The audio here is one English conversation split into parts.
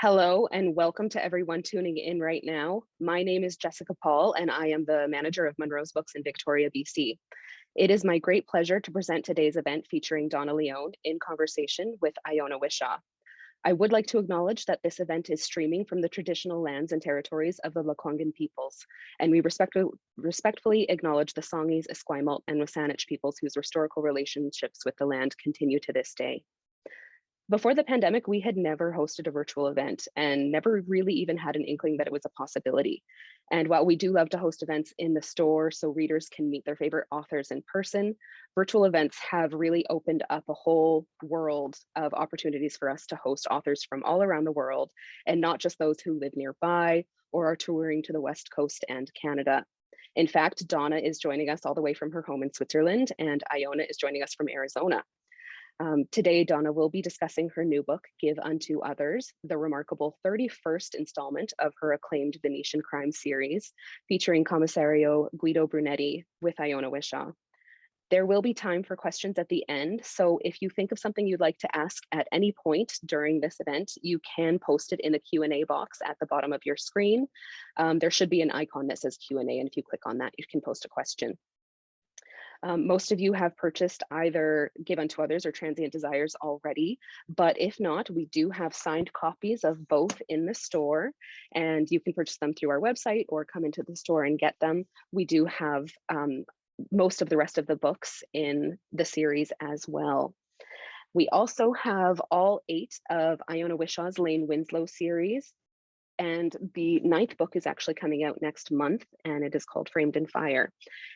Hello and welcome to everyone tuning in right now. My name is Jessica Paul and I am the manager of Munro's Books in Victoria, BC. It is my great pleasure to present today's event featuring Donna Leon in conversation with Iona Whishaw. I would like to acknowledge that this event is streaming from the traditional lands and territories of the Lekwungen peoples, and we respectfully acknowledge the Songhees, Esquimalt, and Wasanich peoples whose historical relationships with the land continue to this day. Before the pandemic, we had never hosted a virtual event and never really even had an inkling that it was a possibility. And while we do love to host events in the store so readers can meet their favorite authors in person, virtual events have really opened up a whole world of opportunities for us to host authors from all around the world, and not just those who live nearby or are touring to the West Coast and Canada. In fact, Donna is joining us all the way from her home in Switzerland, and Iona is joining us from Arizona. Today, Donna will be discussing her new book, Give Unto Others, the remarkable 31st installment of her acclaimed Venetian crime series, featuring Commissario Guido Brunetti with Iona Whishaw. There will be time for questions at the end, so if you think of something you'd like to ask at any point during this event, you can post it in the Q&A box at the bottom of your screen. There should be an icon that says Q&A, and if you click on that, you can post a question. Most of you have purchased either Give Unto Others or Transient Desires already, but if not, we do have signed copies of both in the store, and you can purchase them through our website or come into the store and get them. We do have most of the rest of the books in the series as well. We also have all 8 of Iona Wishaw's Lane Winslow series, and the 9th book is actually coming out next month, and it is called Framed in Fire.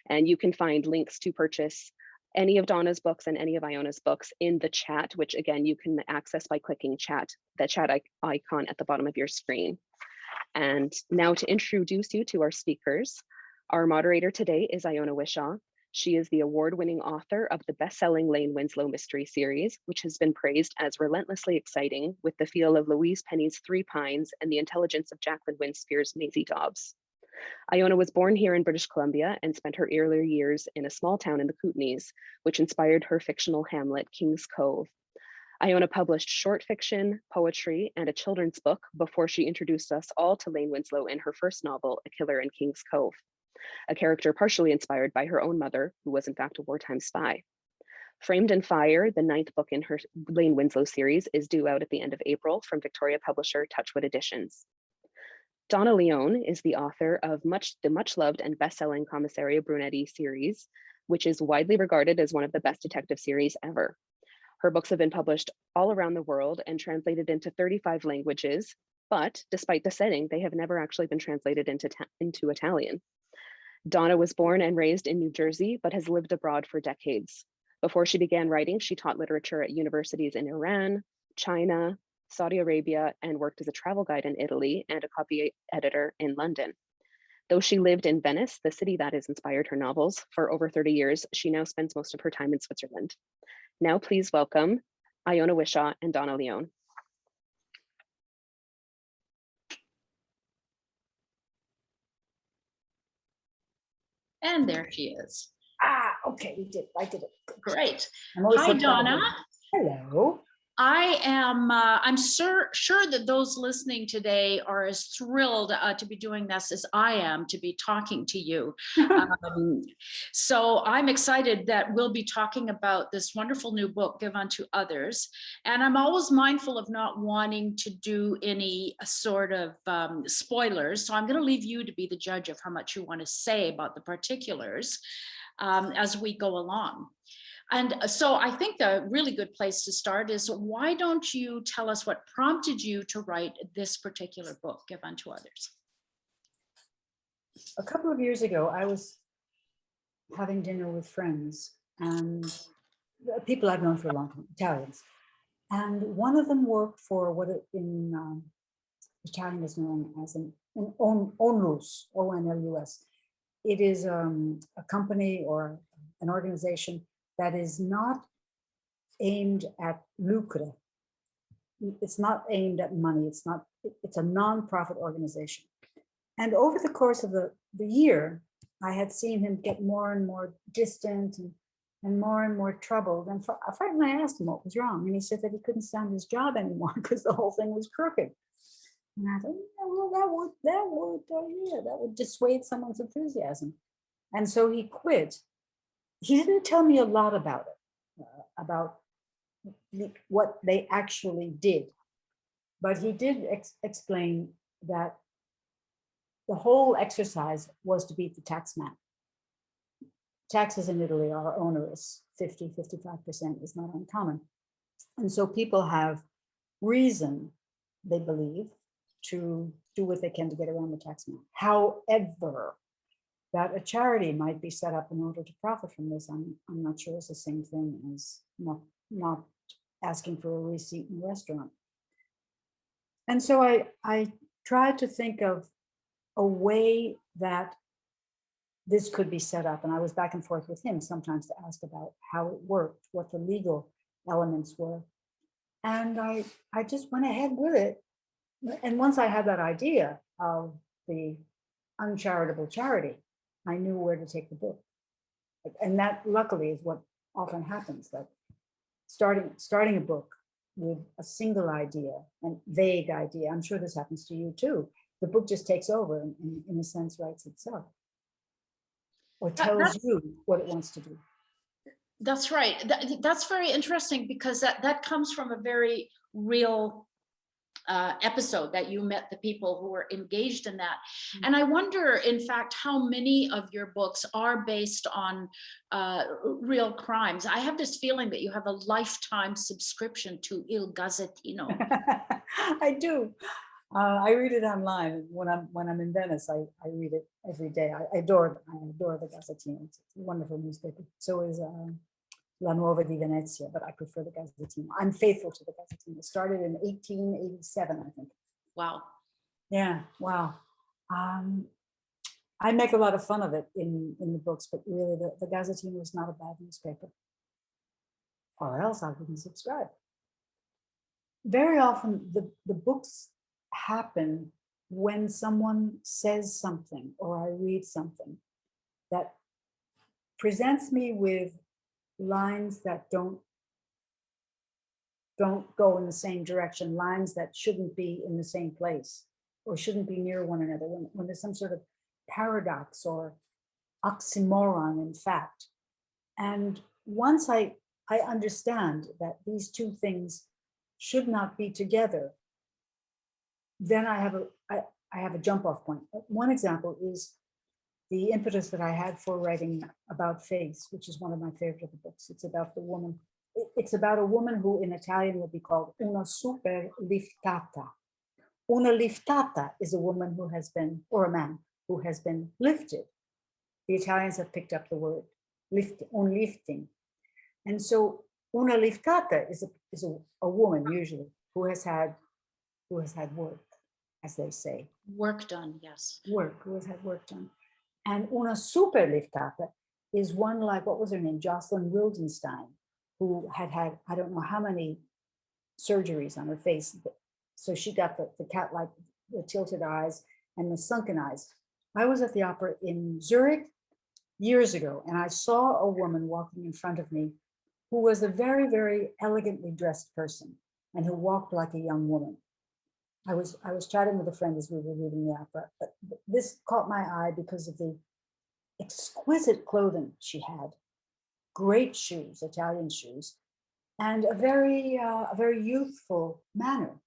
And you can find links to purchase any of Donna's books and any of Iona's books in the chat, which again, you can access by clicking the chat icon at the bottom of your screen. And now to introduce you to our speakers. Our moderator today is Iona Whishaw. She is the award-winning author of the best-selling Lane Winslow Mystery series, which has been praised as relentlessly exciting with the feel of Louise Penny's Three Pines and the intelligence of Jacqueline Winspear's Maisie Dobbs. Iona was born here in British Columbia and spent her earlier years in a small town in the Kootenays, which inspired her fictional hamlet, King's Cove. Iona published short fiction, poetry, and a children's book before she introduced us all to Lane Winslow in her first novel, A Killer in King's Cove, a character partially inspired by her own mother, who was in fact a wartime spy. Framed in Fire, the 9th book in her Lane Winslow series, is due out at the end of April from Victoria publisher Touchwood Editions. Donna Leon is the author of the much-loved and best-selling Commissario Brunetti series, which is widely regarded as one of the best detective series ever. Her books have been published all around the world and translated into 35 languages, but despite the setting, they have never actually been translated into Italian. Donna was born and raised in New Jersey, but has lived abroad for decades. Before she began writing, she taught literature at universities in Iran, China, Saudi Arabia, and worked as a travel guide in Italy and a copy editor in London. Though she lived in Venice, the city that has inspired her novels, for over 30 years, she now spends most of her time in Switzerland. Now please welcome Iona Whishaw and Donna Leon. And there she is. Okay, I did it. Great. Hi, Donna. Hello. I'm sure that those listening today are as thrilled to be doing this as I am to be talking to you. So I'm excited that we'll be talking about this wonderful new book, Give Unto Others. And I'm always mindful of not wanting to do any sort of spoilers. So I'm going to leave you to be the judge of how much you want to say about the particulars as we go along. And so I think a really good place to start is, why don't you tell us what prompted you to write this particular book, Give Unto Others? A couple of years ago, I was having dinner with friends and people I've known for a long time, Italians. And one of them worked for what in Italian is known as an onlus, O-N-L-U-S. It is a company or an organization that is not aimed at lucre. It's not aimed at money. It's a non-profit organization. And over the course of the year, I had seen him get more and more distant and and more troubled. And finally I asked him what was wrong. And he said that he couldn't stand his job anymore because the whole thing was crooked. And I thought, yeah, well, that would dissuade someone's enthusiasm. And so he quit. He didn't tell me a lot about it, about what they actually did. But he did explain that the whole exercise was to beat the tax man. Taxes in Italy are onerous, 55% is not uncommon. And so people have reason, they believe, to do what they can to get around the tax man. However, that a charity might be set up in order to profit from this, I'm not sure it's the same thing as not asking for a receipt in a restaurant. And so I tried to think of a way that this could be set up. And I was back and forth with him sometimes to ask about how it worked, what the legal elements were. And I just went ahead with it. And once I had that idea of the uncharitable charity, I knew where to take the book. And that luckily is what often happens, that starting a book with a single idea and vague idea, I'm sure this happens to you too, the book just takes over and in a sense writes itself or tells you what it wants to do. That's right. That's very interesting because that comes from a very real episode that you met the people who were engaged in that. And I wonder, in fact, how many of your books are based on real crimes. I have this feeling that you have a lifetime subscription to Il Gazzettino. I do. I read it online when I'm in Venice. I read it every day. I adore the Gazzettino. It's a wonderful newspaper. So is La Nuova di Venezia, but I prefer the Gazzettino. I'm faithful to the Gazzettino. It started in 1887, I think. Wow. Yeah, wow. I make a lot of fun of it in the books, but really the Gazzettino is not a bad newspaper, or else I wouldn't subscribe. Very often the books happen when someone says something or I read something that presents me with lines that don't go in the same direction, lines that shouldn't be in the same place or shouldn't be near one another, when there's some sort of paradox or oxymoron in fact. And once I understand that these two things should not be together, then I have a jump off point. One example is the impetus that I had for writing about faith, which is one of my favorite books. It's about the woman. It's about a woman who in Italian would be called una super liftata. Una liftata is a woman who has been, or a man who has been lifted. The Italians have picked up the word un lifting. And so una liftata is a woman usually who has had work, as they say. Work done, yes. Who has had work done. And una super liftata is one like, what was her name? Jocelyn Wildenstein, who had I don't know how many surgeries on her face. So she got the cat-like, the tilted eyes and the sunken eyes. I was at the opera in Zurich years ago, and I saw a woman walking in front of me who was a very, very elegantly dressed person and who walked like a young woman. I was chatting with a friend as we were leaving the opera, but this caught my eye because of the exquisite clothing she had, great shoes, Italian shoes, and a very youthful manner.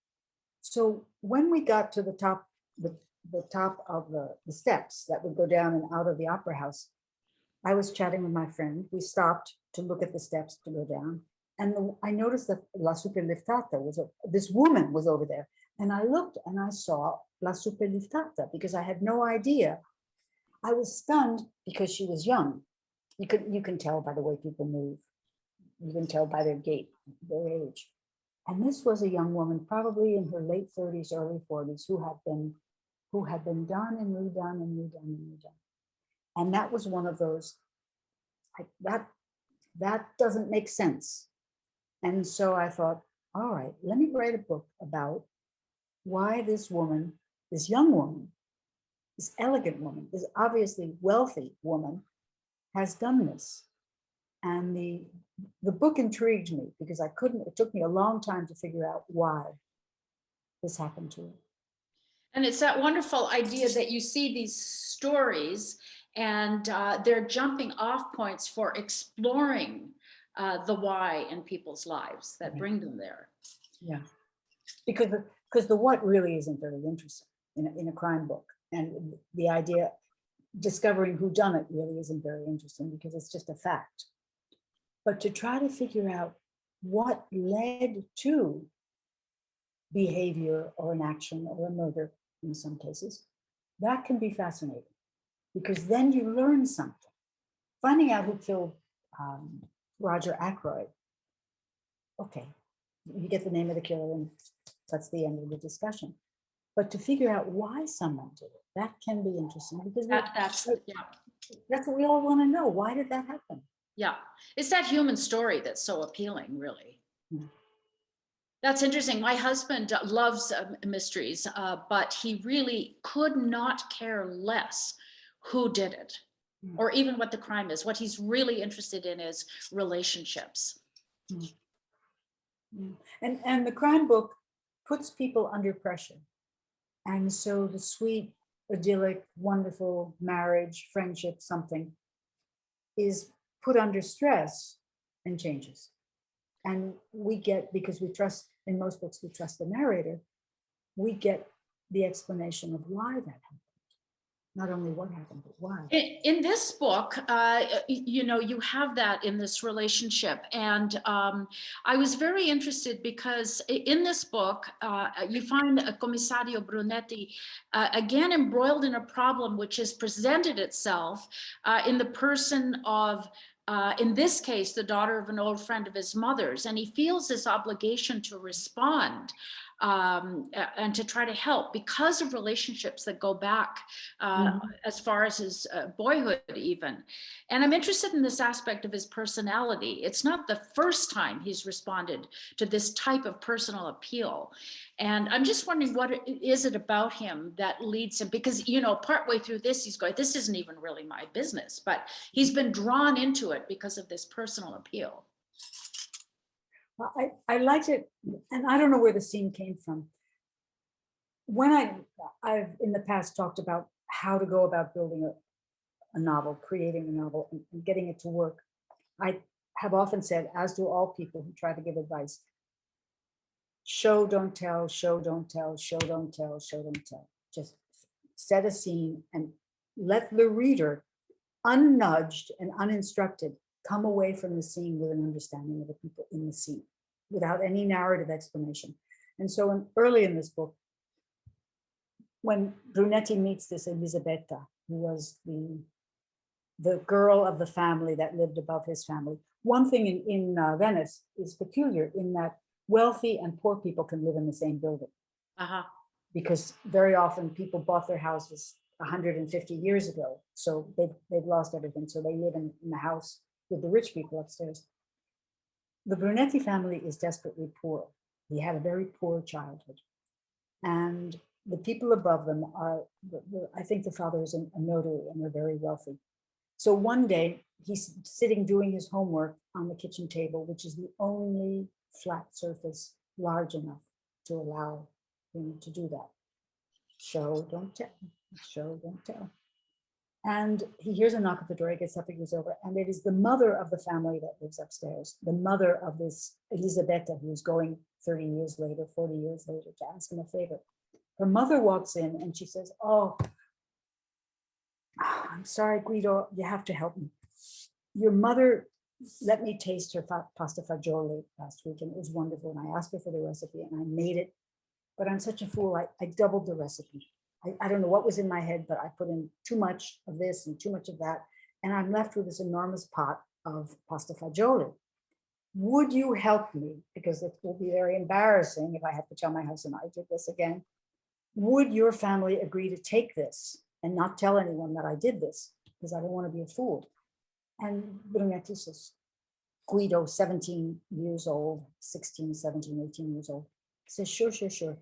So when we got to the top of the steps that would go down and out of the opera house, I was chatting with my friend. We stopped to look at the steps to go down, and I noticed that La Superliftata this woman was over there. And I looked and I saw La Superliftata because I had no idea. I was stunned because she was young. You can tell by the way people move. You can tell by their gait, their age. And this was a young woman, probably in her late 30s, early 40s, who had been done and redone and redone and redone. And that was one of those, that doesn't make sense. And so I thought, all right, let me write a book about why this woman, this young woman, this elegant woman, this obviously wealthy woman has done this. And the book intrigued me because it took me a long time to figure out why this happened to her. And it's that wonderful idea that you see these stories and they're jumping off points for exploring the why in people's lives that bring them there. Yeah, because the what really isn't very interesting in a crime book, and the idea discovering who done it really isn't very interesting because it's just a fact. But to try to figure out what led to behavior or an action or a murder in some cases, that can be fascinating because then you learn something. Finding out who killed Roger Ackroyd, okay, you get the name of the killer and that's the end of the discussion. But to figure out why someone did it, that can be interesting because that's what we all want to know. Why did that happen? Yeah, it's that human story that's so appealing, really. Mm. That's interesting. My husband loves mysteries, but he really could not care less who did it or even what the crime is. What he's really interested in is relationships. And the crime book puts people under pressure. And so the sweet, idyllic, wonderful marriage, friendship, something is put under stress and changes. And we get, because we trust, in most books, we trust the narrator, we get the explanation of why that happened. Not only what happened, but why. In this book, you have that in this relationship. And I was very interested because in this book, you find Commissario Brunetti again embroiled in a problem which has presented itself in the person of in this case, the daughter of an old friend of his mother's, and he feels this obligation to respond and to try to help because of relationships that go back as far as his boyhood even. And I'm interested in this aspect of his personality. It's not the first time he's responded to this type of personal appeal. And I'm just wondering, what is it about him that leads him? Because, partway through this, he's going, this isn't even really my business, but he's been drawn into it because of this personal appeal. Well, I liked it, and I don't know where the scene came from. When I've in the past talked about how to go about building a novel, creating a novel, and getting it to work, I have often said, as do all people who try to give advice, show, don't tell, show, don't tell, show, don't tell, show, don't tell. Just set a scene and let the reader, unnudged and uninstructed, come away from the scene with an understanding of the people in the scene without any narrative explanation. And so early in this book, when Brunetti meets this Elisabetta, who was the girl of the family that lived above his family, one thing in Venice is peculiar in that wealthy and poor people can live in the same building. Because very often people bought their houses 150 years ago, so they've lost everything, so they live in the house with the rich people upstairs. The Brunetti family is desperately poor. He had a very poor childhood. And the people above them are, I think the father is a notary and they're very wealthy. So one day he's sitting doing his homework on the kitchen table, which is the only flat surface large enough to allow him to do that. Show, don't tell, show, don't tell. And he hears a knock at the door, he gets up, he goes over, and it is the mother of the family that lives upstairs, the mother of this Elisabetta, who's going 30 years later, 40 years later to ask him a favor. Her mother walks in and she says, oh, I'm sorry, Guido, you have to help me. Your mother let me taste her pasta fagioli last week, and it was wonderful. And I asked her for the recipe and I made it, but I'm such a fool, I doubled the recipe. I don't know what was in my head, but I put in too much of this and too much of that. And I'm left with this enormous pot of pasta fagioli. Would you help me? Because it will be very embarrassing if I have to tell my husband I did this again. Would your family agree to take this and not tell anyone that I did this? Because I don't want to be a fool. And Brunetti says, Guido, 17 years old, 16, 17, 18 years old, says, sure, sure, sure.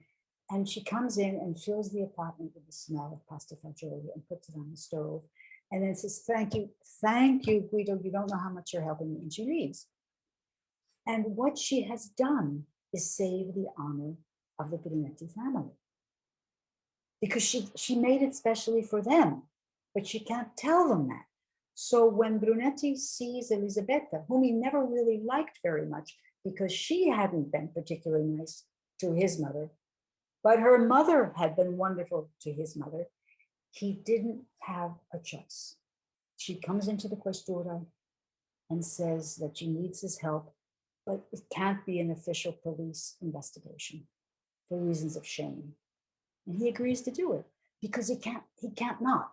And she comes in and fills the apartment with the smell of pasta fagioli and puts it on the stove. And then it says, thank you, Guido, you don't know how much you're helping me. And she leaves. And what she has done is save the honor of the Brunetti family. Because she made it specially for them, but she can't tell them that. So when Brunetti sees Elisabetta, whom he never really liked very much because she hadn't been particularly nice to his mother, but her mother had been wonderful to his mother, he didn't have a choice. She comes into the Questura and says that she needs his help, but it can't be an official police investigation for reasons of shame. And he agrees to do it because he can't not.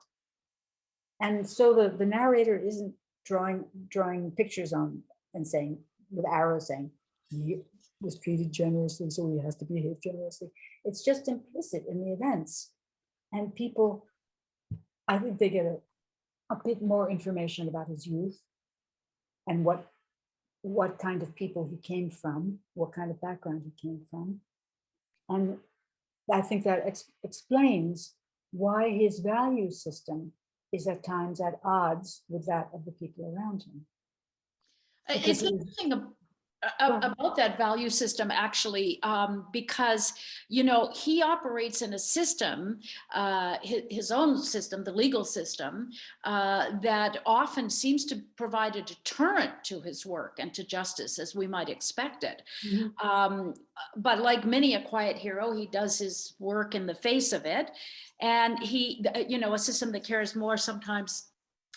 And so the narrator isn't drawing pictures on and saying, with arrows saying, he was treated generously, so he has to behave generously. It's just implicit in the events. And people, I think they get a bit more information about his youth and what kind of people he came from, what kind of background he came from. And I think that explains why his value system is at times at odds with that of the people around him. It's interesting about that value system, actually, because, you know, he operates in a system, his own system, the legal system, that often seems to provide a deterrent to his work and to justice, as we might expect it. But like many a quiet hero, he does his work in the face of it. And he, you know, a system that cares more sometimes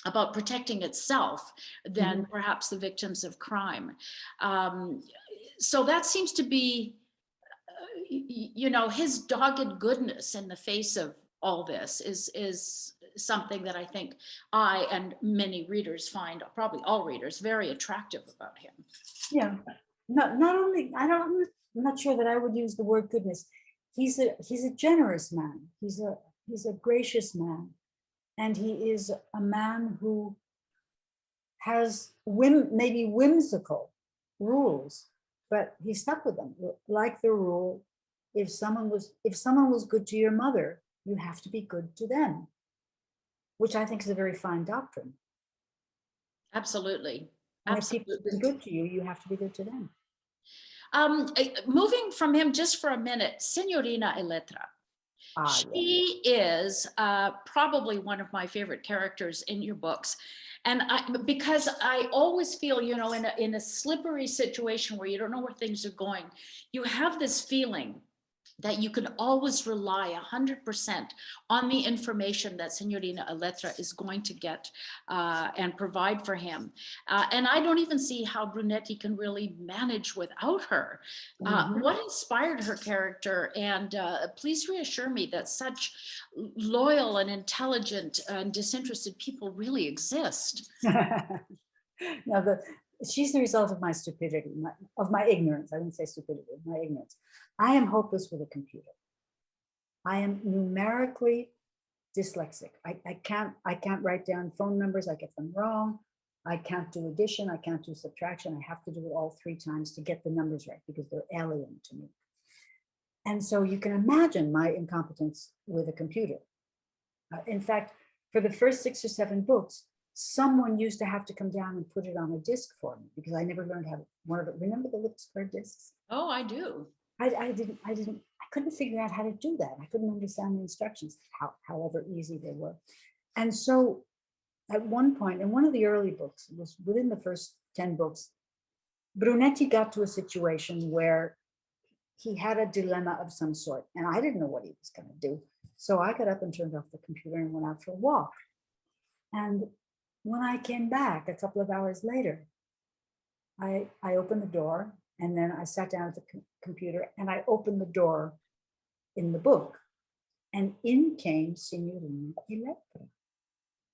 about protecting itself than perhaps the victims of crime. So that seems to be, you know, his dogged goodness in the face of all this is something that I think I and many readers find, probably all readers, very attractive about him. Yeah, not only, I'm not sure that I would use the word goodness. He's a generous man. He's a gracious man. And he is a man who has maybe whimsical rules, but he stuck with them. Like the rule, if someone was good to your mother, you have to be good to them, which I think is a very fine doctrine. Absolutely. And if people have been good to you, you have to be good to them. Moving from him just for a minute, Signorina Elettra. She is probably one of my favorite characters in your books. And because I always feel, you know, in a slippery situation where you don't know where things are going, you have this feeling that you can always rely 100% on the information that Signorina Elettra is going to get and provide for him. And I don't even see how Brunetti can really manage without her. What inspired her character? And please reassure me that such loyal and intelligent and disinterested people really exist. Now, she's the result of my stupidity, of my ignorance. I wouldn't say stupidity, my ignorance. I am hopeless with a computer. I am numerically dyslexic. I can't write down phone numbers. I get them wrong. I can't do addition. I can't do subtraction. I have to do it all 3 times to get the numbers right because they're alien to me. And so you can imagine my incompetence with a computer. In fact, for the first 6 or 7 books, someone used to have to come down and put it on a disc for me because I never learned how to. Remember the lip square discs? Oh, I do. I couldn't figure out how to do that. I couldn't understand the instructions, however easy they were. And so at one point, in one of the early books, it was within the first 10 books, Brunetti got to a situation where he had a dilemma of some sort, and I didn't know what he was going to do. So I got up and turned off the computer and went out for a walk. And when I came back a couple of hours later, I opened the door and then I sat down at the computer and I opened the door in the book and in came Signorina Elettra.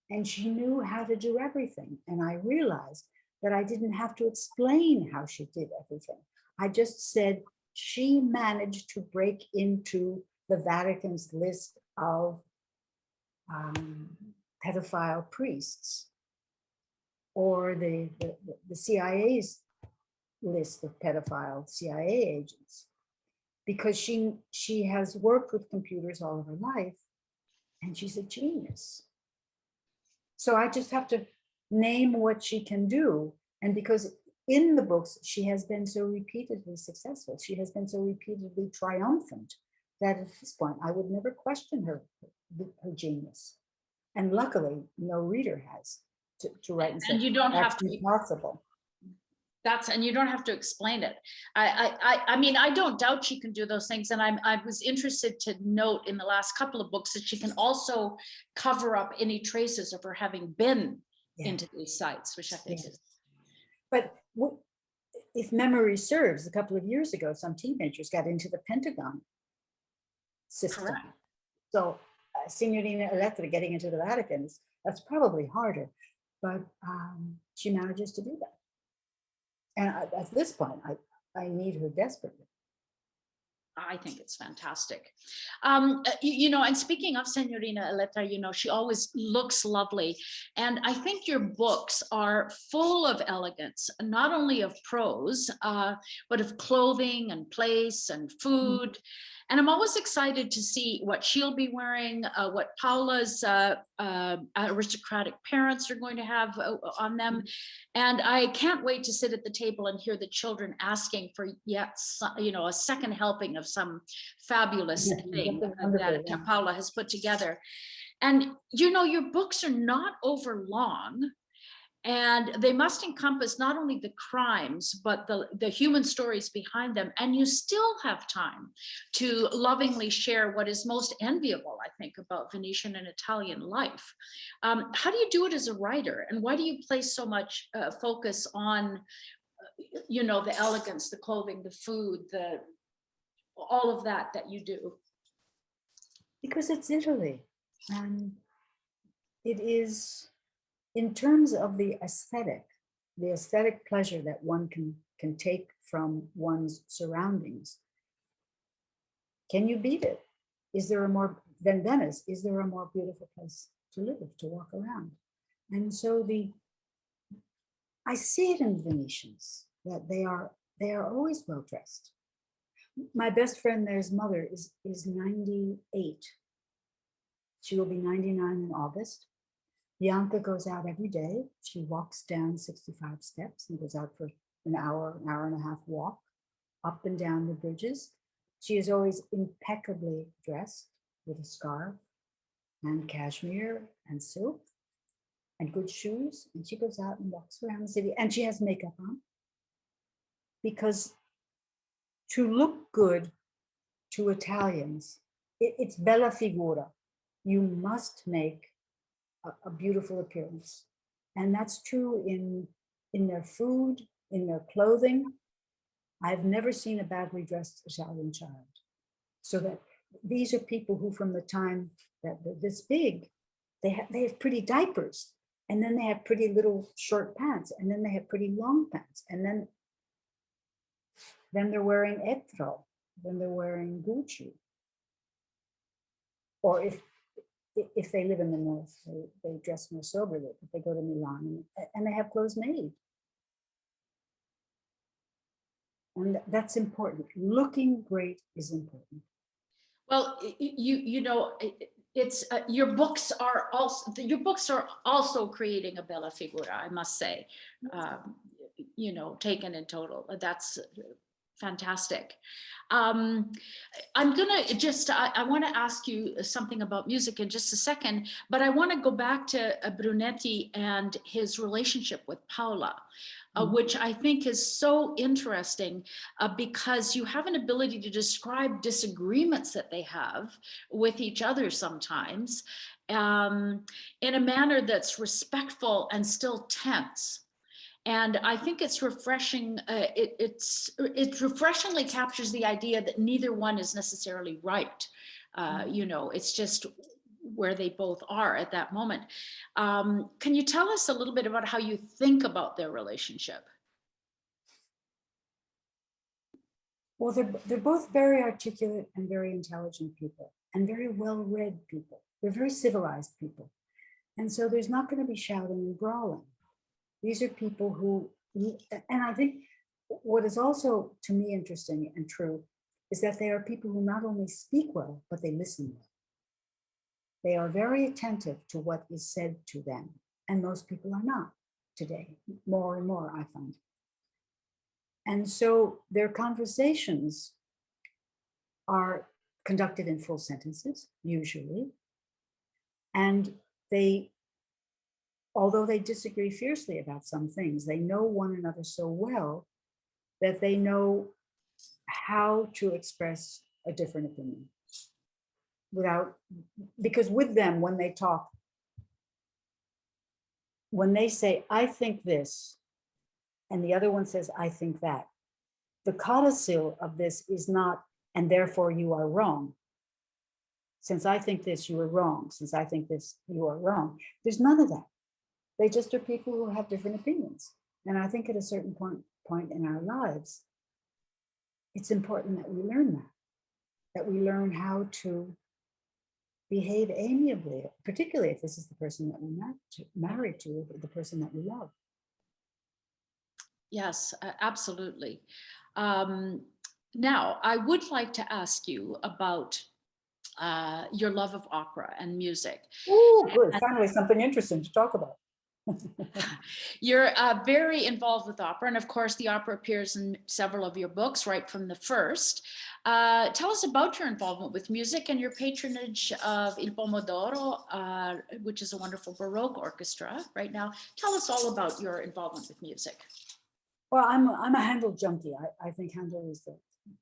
And she knew how to do everything. And I realized that I didn't have to explain how she did everything. I just said, she managed to break into the Vatican's list of pedophile priests, or the CIA's list of pedophile CIA agents, because she has worked with computers all of her life, and she's a genius. So I just have to name what she can do. And because in the books, she has been so repeatedly successful, she has been so repeatedly triumphant, that at this point, I would never question her genius. And luckily, no reader has to write and say, And you don't have that's to, impossible. and you don't have to explain it. I mean, I don't doubt she can do those things. And I was interested to note in the last couple of books that she can also cover up any traces of her having been into these sites, which I think is. But if memory serves, a couple of years ago, some teenagers got into the Pentagon system. Correct. So Signorina Elettra getting into the Vatican, that's probably harder, but she manages to do that. And at this point, I need her desperately. I think it's fantastic. And speaking of Signorina Elettra, she always looks lovely. And I think your books are full of elegance, not only of prose, but of clothing and place and food. And I'm always excited to see what she'll be wearing, what Paula's aristocratic parents are going to have on them. And I can't wait to sit at the table and hear the children asking for a second helping of some fabulous thing that Paula has put together. And, your books are not over long. And they must encompass not only the crimes, but the human stories behind them. And you still have time to lovingly share what is most enviable, I think, about Venetian and Italian life. How do you do it as a writer? And why do you place so much focus on, the elegance, the clothing, the food, all of that you do? Because it's Italy. And it is, in terms of the aesthetic pleasure that one can take from one's surroundings, can you beat it? Is there a more, than Venice, is there a more beautiful place to live, to walk around? And so I see it in the Venetians, that they are always well dressed. My best friend there's mother is 98. She will be 99 in August. Bianca goes out every day. She walks down 65 steps and goes out for an hour and a half walk up and down the bridges. She is always impeccably dressed with a scarf and cashmere and silk and good shoes. And she goes out and walks around the city, and she has makeup on, because to look good to Italians, it's bella figura. You must make a beautiful appearance. And that's true in their food, in their clothing. I've never seen a badly dressed Italian child. So that these are people who, from the time that they're this big, they have pretty diapers, and then they have pretty little short pants, and then they have pretty long pants, and then they're wearing Etro, then they're wearing Gucci. Or if they live in the north, they dress more soberly. If they go to Milan, and they have clothes made. And that's important. Looking great is important. Well, it's your books are also creating a bella figura, I must say. Taken in total, that's fantastic. I'm gonna I want to ask you something about music in just a second, but I want to go back to Brunetti and his relationship with Paula. Which I think is so interesting because you have an ability to describe disagreements that they have with each other sometimes in a manner that's respectful and still tense. And I think it's refreshing. It refreshingly captures the idea that neither one is necessarily right. It's just where they both are at that moment. Can you tell us a little bit about how you think about their relationship? Well, they're both very articulate and very intelligent people, and very well-read people. They're very civilized people. And so there's not going to be shouting and brawling. These are people who, and I think what is also to me interesting and true is that they are people who not only speak well, but they listen well. They are very attentive to what is said to them. And most people are not today, more and more, I find. And so their conversations are conducted in full sentences, usually. And they, although they disagree fiercely about some things, they know one another so well that they know how to express a different opinion without, because with them, when they talk, when they say, I think this, and the other one says, I think that, the codicil of this is not, and therefore you are wrong. Since I think this, you are wrong. Since I think this, you are wrong. There's none of that. They just are people who have different opinions. And I think at a certain point in our lives, it's important that we learn that we learn how to behave amiably, particularly if this is the person that we're married to, the person that we love. Yes, absolutely. Now, I would like to ask you about your love of opera and music. Oh, good. Finally, something interesting to talk about. You're very involved with opera, and of course, the opera appears in several of your books, right from the first. Tell us about your involvement with music and your patronage of Il Pomodoro, which is a wonderful Baroque orchestra right now. Tell us all about your involvement with music. Well, I'm a Handel junkie. I think Handel is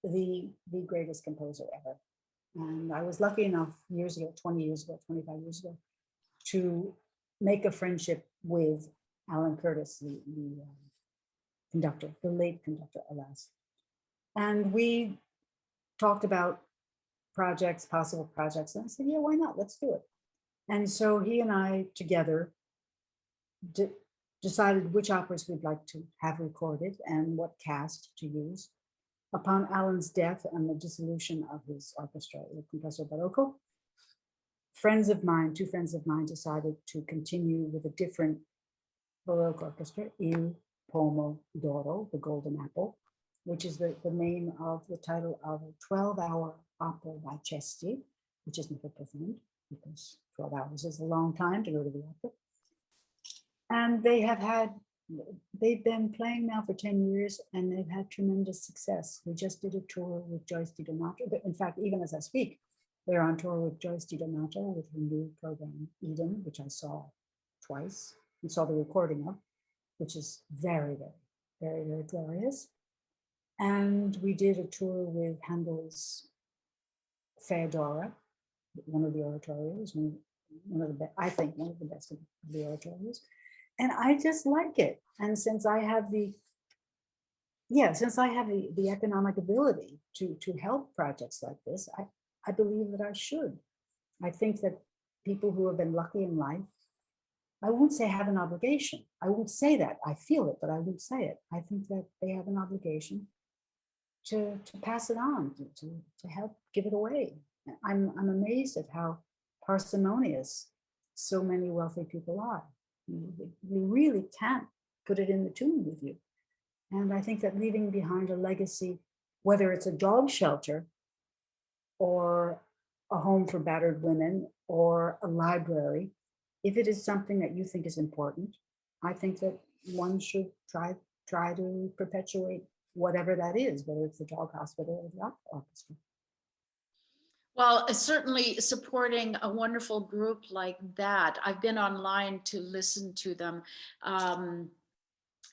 the greatest composer ever. And I was lucky enough years ago, 20 years ago, 25 years ago, to make a friendship with Alan Curtis, the conductor, the late conductor, alas. And we talked about projects, possible projects. And I said, yeah, why not? Let's do it. And so he and I together decided which operas we'd like to have recorded and what cast to use. Upon Alan's death and the dissolution of his orchestra, Il Comparable Barocco, friends of mine, two friends of mine, decided to continue with a different Baroque orchestra, Il Pomodoro, the Golden Apple, which is the name of the title of a 12-hour opera by Cesti, which is never performed because 12 hours is a long time to go to the opera. And they've been playing now for 10 years and they've had tremendous success. We just did a tour with Joyce DiDonato. In fact, even as I speak, they're on tour with Joyce DiDonato with her new program, Eden, which I saw twice and saw the recording of, which is very, very, very, very glorious. And we did a tour with Handel's Feodora, one of the oratorios, one of the I think one of the best of the oratorios. And I just like it. And since I have the economic ability to help projects like this, I believe that I should. I think that people who have been lucky in life, I won't say have an obligation. I won't say that. I feel it, but I won't say it. I think that they have an obligation to pass it on, to help give it away. I'm amazed at how parsimonious so many wealthy people are. You really can't put it in the tomb with you. And I think that leaving behind a legacy, whether it's a dog shelter or a home for battered women or a library, if it is something that you think is important, I think that one should try to perpetuate whatever that is, whether it's the dog hospital or the opera orchestra. Well, certainly supporting a wonderful group like that. I've been online to listen to them.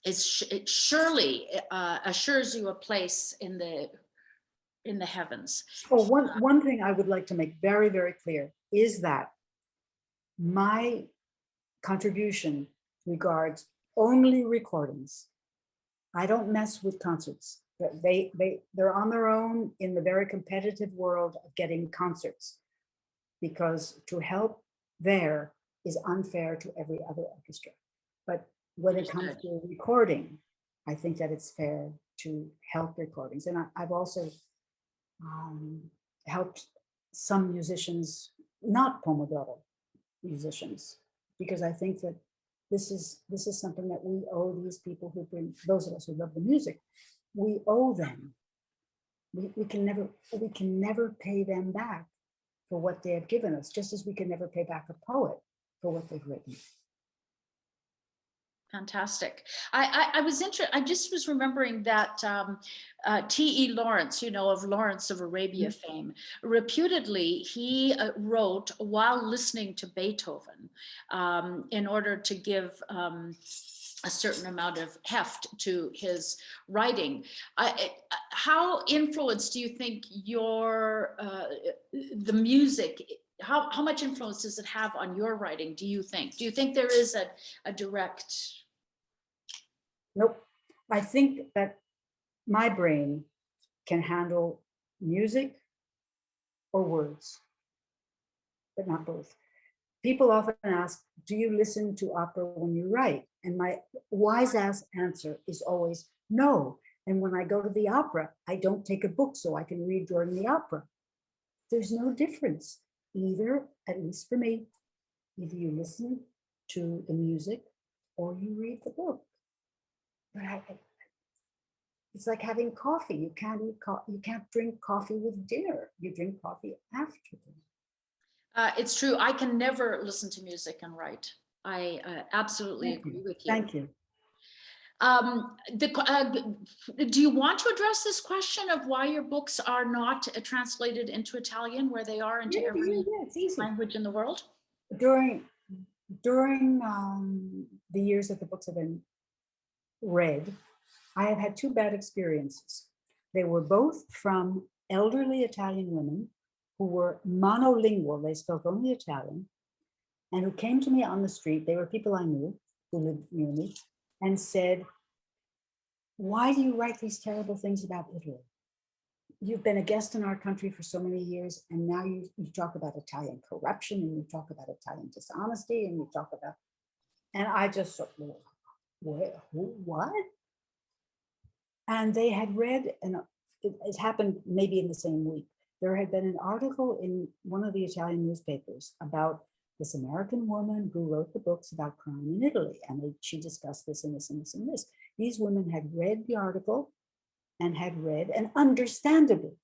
It surely assures you a place in the heavens. Oh, one thing I would like to make very, very clear is that my contribution regards only recordings. I don't mess with concerts. They're on their own in the very competitive world of getting concerts, because to help there is unfair to every other orchestra. But when it comes to recording, I think that it's fair to help recordings. And I've also helped some musicians, not Pomodoro musicians, because I think that this is something that we owe these people who bring, those of us who love the music, we owe them. We can never pay them back for what they have given us, just as we can never pay back a poet for what they've written. Fantastic. I was interested. I just was remembering that T.E. Lawrence, you know, of Lawrence of Arabia fame, reputedly he wrote while listening to Beethoven in order to give a certain amount of heft to his writing. How influenced do you think your the music? How much influence does it have on your writing? Do you think? Do you think there is a direct? Nope. I think that my brain can handle music or words, but not both. People often ask, do you listen to opera when you write? And my wise ass answer is always no. And when I go to the opera, I don't take a book so I can read during the opera. There's no difference. Either, at least for me, either you listen to the music or you read the book. But it's like having coffee. You can't eat you can't drink coffee with dinner. You drink coffee after dinner. It's true. I can never listen to music and write. I absolutely agree with you. Thank you. Do you want to address this question of why your books are not translated into Italian, where they are into every language in the world? During the years that the books have been read, I have had two bad experiences. They were both from elderly Italian women who were monolingual, they spoke only Italian, and who came to me on the street. They were people I knew who lived near me, and said, why do you write these terrible things about Italy? You've been a guest in our country for so many years, and now you talk about Italian corruption, and you talk about Italian dishonesty, and you talk about, and I just thought, what? And they had read, and it happened maybe in the same week, there had been an article in one of the Italian newspapers about this American woman who wrote the books about crime in Italy. And she discussed this and this and this and this. These women had read the article and had read, and understandably,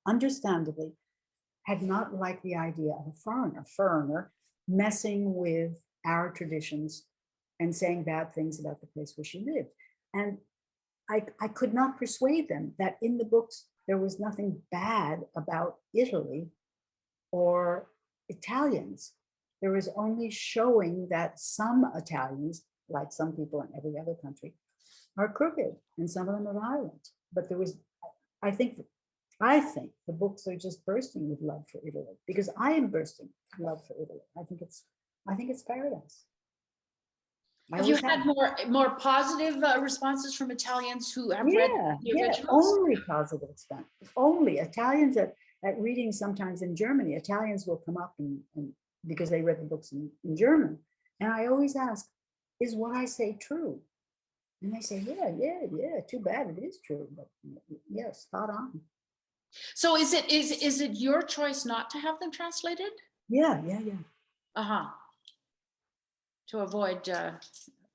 had not liked the idea of a foreigner messing with our traditions and saying bad things about the place where she lived. And I could not persuade them that in the books, there was nothing bad about Italy or Italians. There was only showing that some Italians, like some people in every other country, are crooked and some of them are violent. But there was, I think the books are just bursting with love for Italy, because I am bursting with love for Italy. I think it's paradise. Have you had more positive responses from Italians who have read the originals? Only positive response. Only Italians at reading sometimes in Germany, Italians will come up and because they read the books in German. And I always ask, is what I say true? And they say, yeah, too bad it is true, but yeah, spot on. So is it your choice not to have them translated? Yeah. Uh-huh. To avoid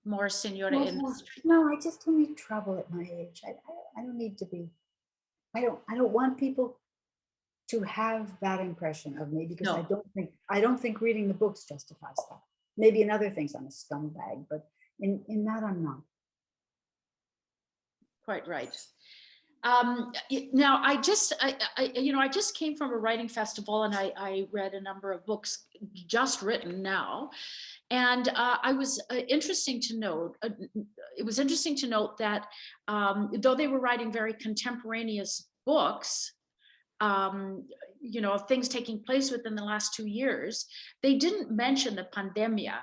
more Signora industry. No, I just don't need trouble at my age. I don't need to be, I don't want people to have that impression of me, because no. I don't think reading the books justifies that. Maybe in other things I'm a scumbag, but in that I'm not. Quite right. Now, I just came from a writing festival, and I read a number of books just written now, and it was interesting to note that though they were writing very contemporaneous books, of things taking place within the last 2 years, they didn't mention the pandemia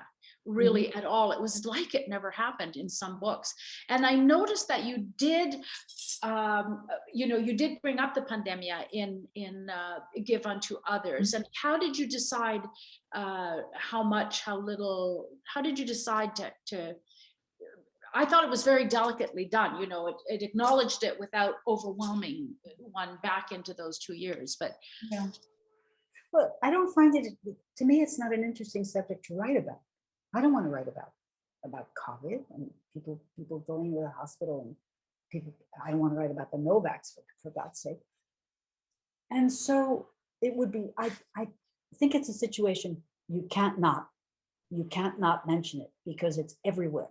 really at all. It was like it never happened in some books. And I noticed that you did, you did bring up the pandemia in Give Unto Others. And how did you decide how much, how little, how did you decide to I thought it was very delicately done. It acknowledged it without overwhelming one back into those 2 years, but. Yeah. Well, I don't find it, to me, it's not an interesting subject to write about. I don't want to write about COVID and people going to the hospital and people. I don't want to write about the Novaks for God's sake. And so it would be. I think it's a situation you can't not mention it, because it's everywhere.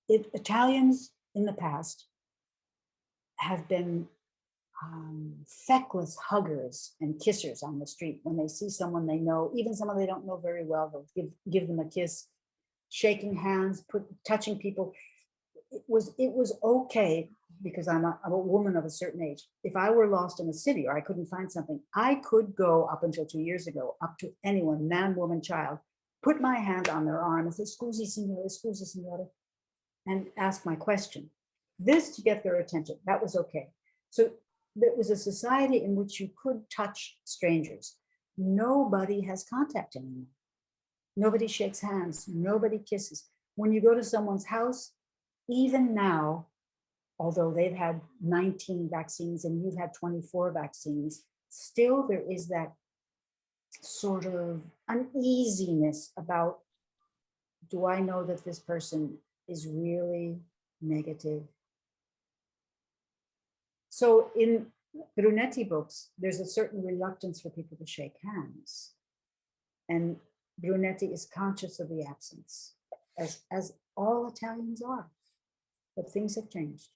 Italians in the past have been feckless huggers and kissers on the street. When they see someone they know, even someone they don't know very well, they'll give them a kiss, shaking hands, touching people. It was okay, because I'm a woman of a certain age. If I were lost in a city or I couldn't find something, I could go, up until 2 years ago, up to anyone, man, woman, child, put my hand on their arm and say, scusi signora, and ask my question. This to get their attention, that was okay. So there was a society in which you could touch strangers. Nobody has contact anymore. Nobody shakes hands, nobody kisses. When you go to someone's house, even now, although they've had 19 vaccines and you've had 24 vaccines, still there is that sort of uneasiness about, do I know that this person is really negative? So in Brunetti books, there's a certain reluctance for people to shake hands. And Brunetti is conscious of the absence, as all Italians are. But things have changed.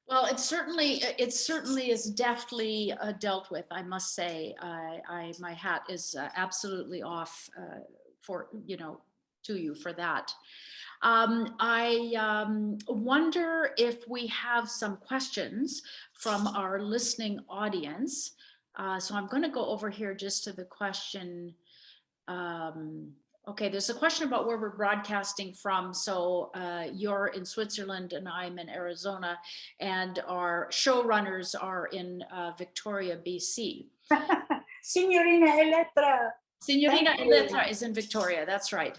Well, it certainly is deftly dealt with, I must say. My hat is absolutely off for, to you for that. I wonder if we have some questions from our listening audience. So I'm going to go over here just to the question. Okay, there's a question about where we're broadcasting from. So you're in Switzerland and I'm in Arizona, and our showrunners are in Victoria, BC. Signorina Elettra. Signorina Elettra is in Victoria, that's right.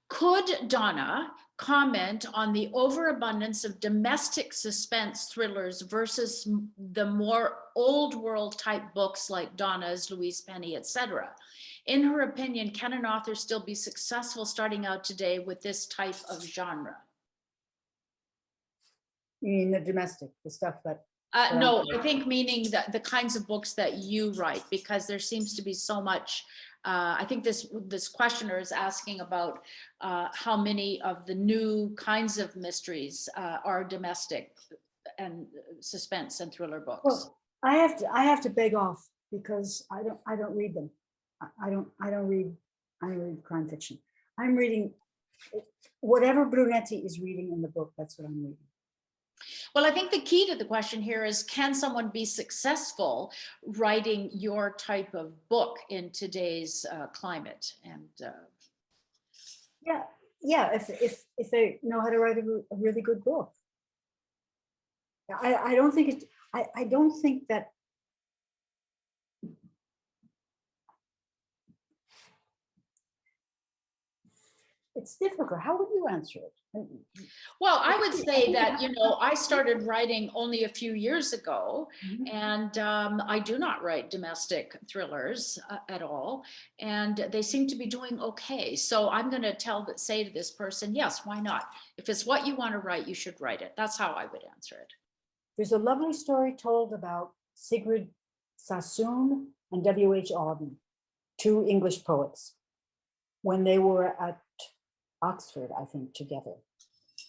Could Donna comment on the overabundance of domestic suspense thrillers versus the more old world type books like Donna's, Louise Penny, etc.? In her opinion, can an author still be successful starting out today with this type of genre? You mean the domestic, the stuff that... No, I think meaning that the kinds of books that you write, because there seems to be so much. I think this questioner is asking about how many of the new kinds of mysteries are domestic and suspense and thriller books. Well, I have to beg off, because I don't read them. I don't read crime fiction. I'm reading whatever Brunetti is reading in the book. That's what I'm reading. Well, I think the key to the question here is, can someone be successful writing your type of book in today's climate? And yeah, if they know how to write a really good book. I don't think it. I don't think that. It's difficult. How would you answer it? Well, I would say that, I started writing only a few years ago, and I do not write domestic thrillers at all, and they seem to be doing okay. So I'm going to say to this person, yes, why not? If it's what you want to write, you should write it. That's how I would answer it. There's a lovely story told about Sigrid Sassoon and W.H. Auden, two English poets, when they were at Oxford, I think, together.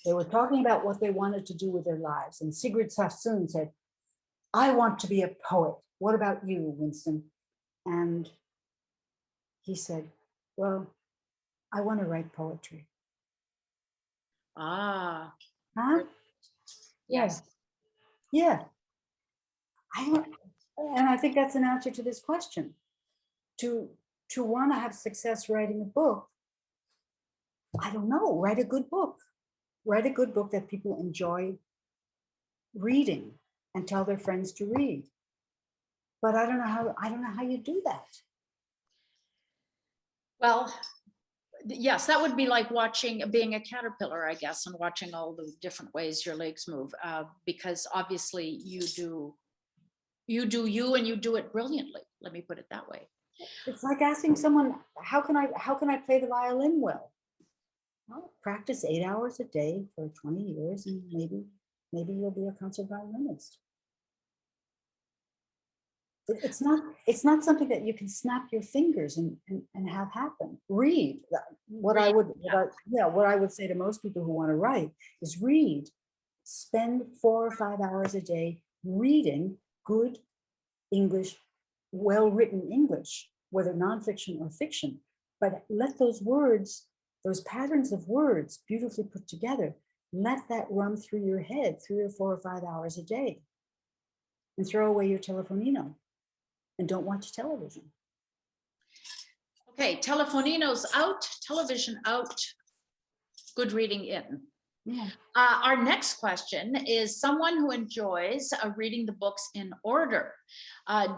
They were talking about what they wanted to do with their lives. And Sigrid Sassoon said, I want to be a poet. What about you, Winston? And he said, well, I want to write poetry. Ah. Huh? Yes. Yeah. And I think that's an answer to this question. To want to have success writing a book, I don't know, write a good book. Write a good book that people enjoy reading and tell their friends to read. But I don't know how you do that. Well, yes, that would be like being a caterpillar, I guess, and watching all the different ways your legs move, because obviously you do you and you do it brilliantly. Let me put it that way. It's like asking someone, how can I play the violin well? Well, practice 8 hours a day for 20 years, and maybe you'll be a concert violinist. It's not something that you can snap your fingers and have happen. Read. What I Read, would, yeah. what I would say to most people who want to write is read. Spend 4 or 5 hours a day reading good English, well-written English, whether nonfiction or fiction. But let those words, those patterns of words beautifully put together, let that run through your head 3 or 4 or 5 hours a day. And throw away your telefonino and don't watch television. Okay, telefonino's out, television out, good reading in. Yeah. Our next question is someone who enjoys reading the books in order.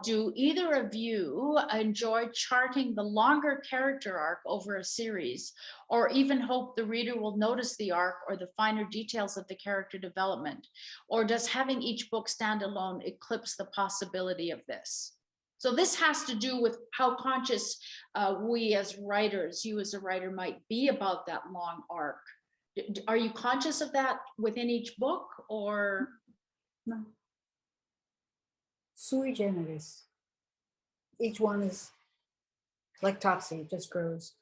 Do either of you enjoy charting the longer character arc over a series, or even hope the reader will notice the arc or the finer details of the character development? Or does having each book stand alone eclipse the possibility of this? So this has to do with how conscious we as writers, you as a writer, might be about that long arc. Are you conscious of that within each book, or? No. Sui generis. Each one is like Topsy, it just grows.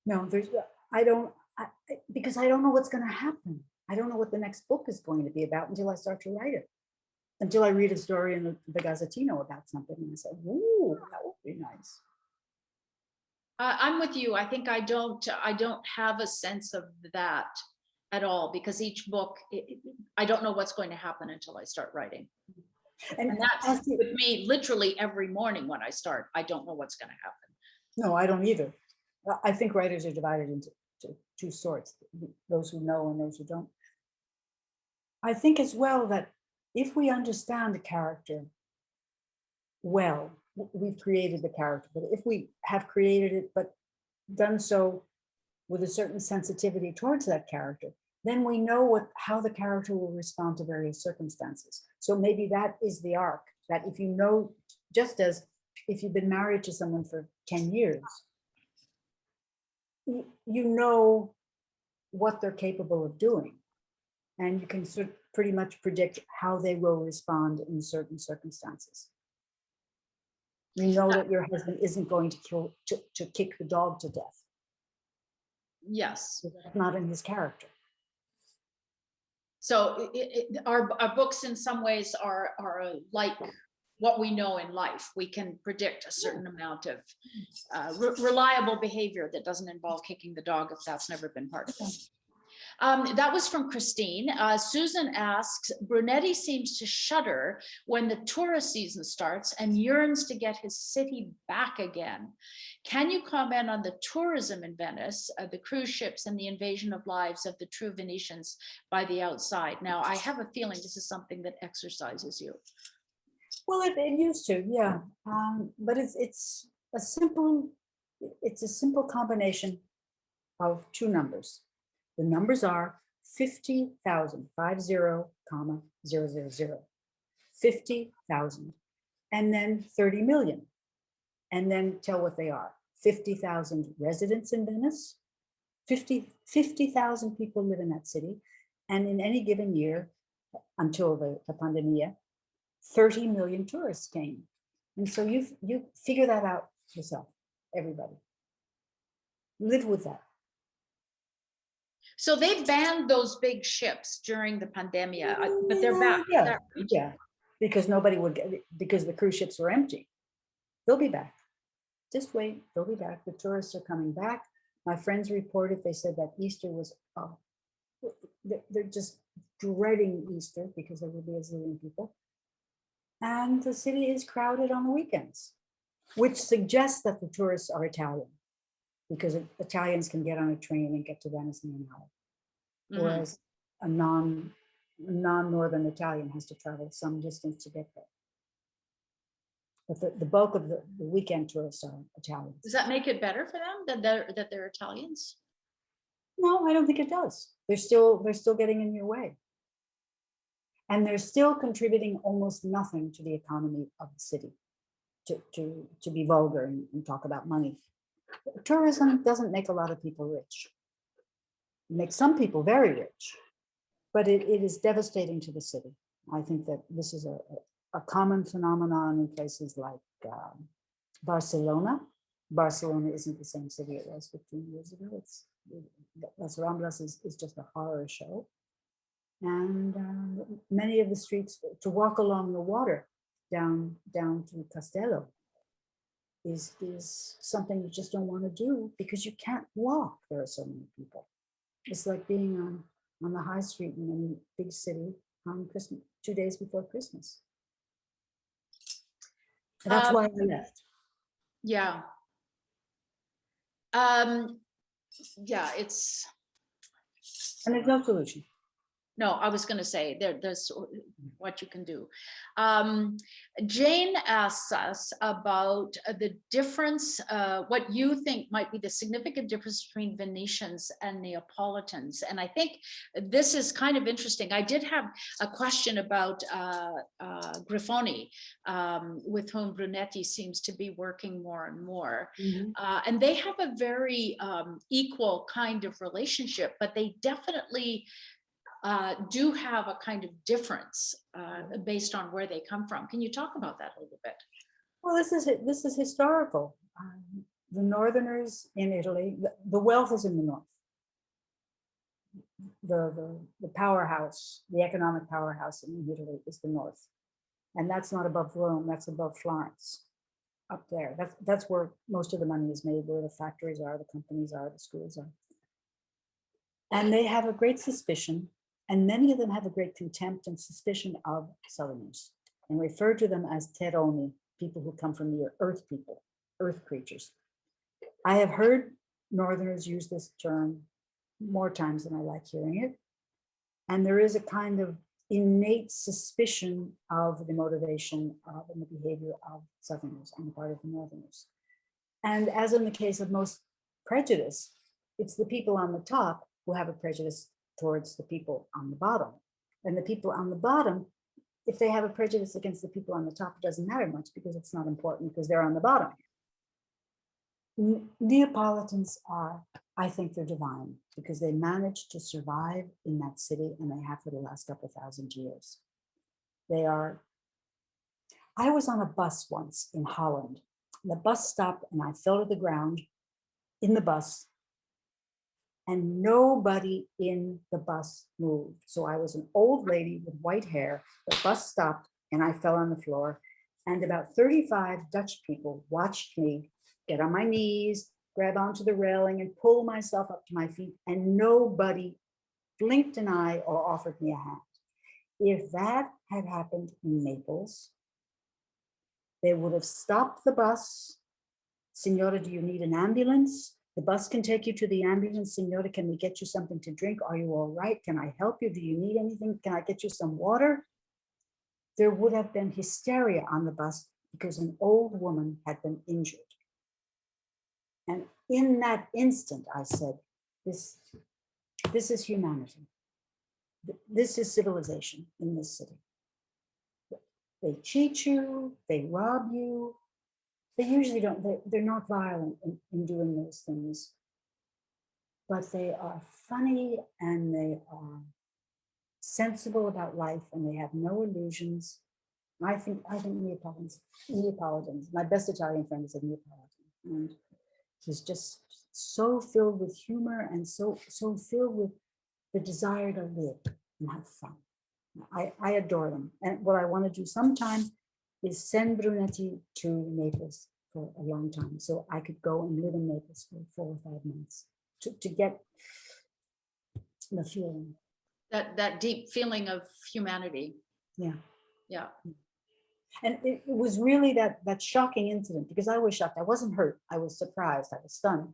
No, because I don't know what's going to happen. I don't know what the next book is going to be about until I start to write it. Until I read a story in the Gazzettino about something and I say, ooh, that would be nice. I'm with you. I think I don't have a sense of that at all, because each book, I don't know what's going to happen until I start writing. And that's with me literally every morning when I start. I don't know what's going to happen. No, I don't either. I think writers are divided into two sorts, those who know and those who don't. I think as well that if we understand the character well, we've created the character, but if we have created it, but done so with a certain sensitivity towards that character, then we know how the character will respond to various circumstances. So maybe that is the arc, that if you know, just as if you've been married to someone for 10 years, you know what they're capable of doing. And you can sort of pretty much predict how they will respond in certain circumstances. You know that your husband isn't going to kick the dog to death. Yes. That's not in his character. So our books in some ways are like what we know in life. We can predict a certain amount of reliable behavior that doesn't involve kicking the dog if that's never been part of it. That was from Christine. Susan asks, Brunetti seems to shudder when the tourist season starts and yearns to get his city back again. Can you comment on the tourism in Venice, the cruise ships, and the invasion of lives of the true Venetians by the outside? Now, I have a feeling this is something that exercises you. Well, it used to, yeah. But it's a simple combination of two numbers. The numbers are 50,000, 50,000, 50,000, and then 30 million. And then tell what they are. 50,000 residents in Venice, 50,000 people live in that city. And in any given year, until the pandemia, 30 million tourists came. And so you figure that out yourself, everybody. Live with that. So they banned those big ships during the pandemic, but they're back. Yeah, because nobody would get, because the cruise ships were empty. They'll be back. Just wait, they'll be back. The tourists are coming back. My friends reported, they said that Easter was, they're just dreading Easter because there will be a zillion people. And the city is crowded on the weekends, which suggests that the tourists are Italian, because Italians can get on a train and get to Venice in an hour, whereas a non-Northern Italian has to travel some distance to get there. But the bulk of the weekend tourists are Italians. Does that make it better for them that they're Italians? No, I don't think it does. They're still getting in your way. And they're still contributing almost nothing to the economy of the city, to be vulgar and talk about money. Tourism doesn't make a lot of people rich. It makes some people very rich, but it is devastating to the city. I think that this is a common phenomenon in places like Barcelona. Barcelona isn't the same city it was 15 years ago. Las Ramblas is just a horror show. And many of the streets, to walk along the water down to Castello is something you just don't want to do because you can't walk. There are so many people. It's like being on the high street in any big city on Christmas, 2 days before Christmas. And that's why I left. Yeah. Yeah, it's. And there's no solution. No, I was going to say there's what you can do. Jane asks us about the difference, what you think might be the significant difference between Venetians and Neapolitans. And I think this is kind of interesting. I did have a question about Grifoni, with whom Brunetti seems to be working more and more. Mm-hmm. And they have a very equal kind of relationship, but they definitely do have a kind of difference based on where they come from. Can you talk about that a little bit? Well, this is historical. The Northerners in Italy, the wealth is in the north. The powerhouse, the economic powerhouse in Italy is the north, and that's not above Rome. That's above Florence, up there. That's where most of the money is made, where the factories are, the companies are, the schools are, and they have a great suspicion. And many of them have a great contempt and suspicion of Southerners and refer to them as terroni, people who come from the earth people, earth creatures. I have heard Northerners use this term more times than I like hearing it. And there is a kind of innate suspicion of the motivation of and the behavior of Southerners on the part of the Northerners. And as in the case of most prejudice, it's the people on the top who have a prejudice towards the people on the bottom. And the people on the bottom, if they have a prejudice against the people on the top, it doesn't matter much because it's not important because they're on the bottom. Neapolitans are, I think they're divine because they managed to survive in that city and they have for the last couple thousand years. They are, I was on a bus once in Holland. The bus stopped and I fell to the ground in the bus and nobody in the bus moved. So I was an old lady with white hair. The bus stopped and I fell on the floor. And about 35 Dutch people watched me get on my knees, grab onto the railing and pull myself up to my feet. And nobody blinked an eye or offered me a hand. If that had happened in Naples, they would have stopped the bus. Signora, do you need an ambulance? The bus can take you to the ambulance. Signora, can we get you something to drink? Are you all right? Can I help you? Do you need anything? Can I get you some water? There would have been hysteria on the bus because an old woman had been injured. And in that instant, I said, this is humanity. This is civilization in this city. They cheat you, they rob you. They usually don't, they're not violent in doing those things, but they are funny and they are sensible about life and they have no illusions. I think Neapolitans, my best Italian friend is a Neapolitan, and he's just so filled with humor and so filled with the desire to live and have fun. I adore them. And what I want to do sometime is send Brunetti to Naples for a long time. So I could go and live in Naples for 4 or 5 months to get the feeling. That deep feeling of humanity. Yeah. Yeah. And it was really that shocking incident because I was shocked. I wasn't hurt. I was surprised. I was stunned.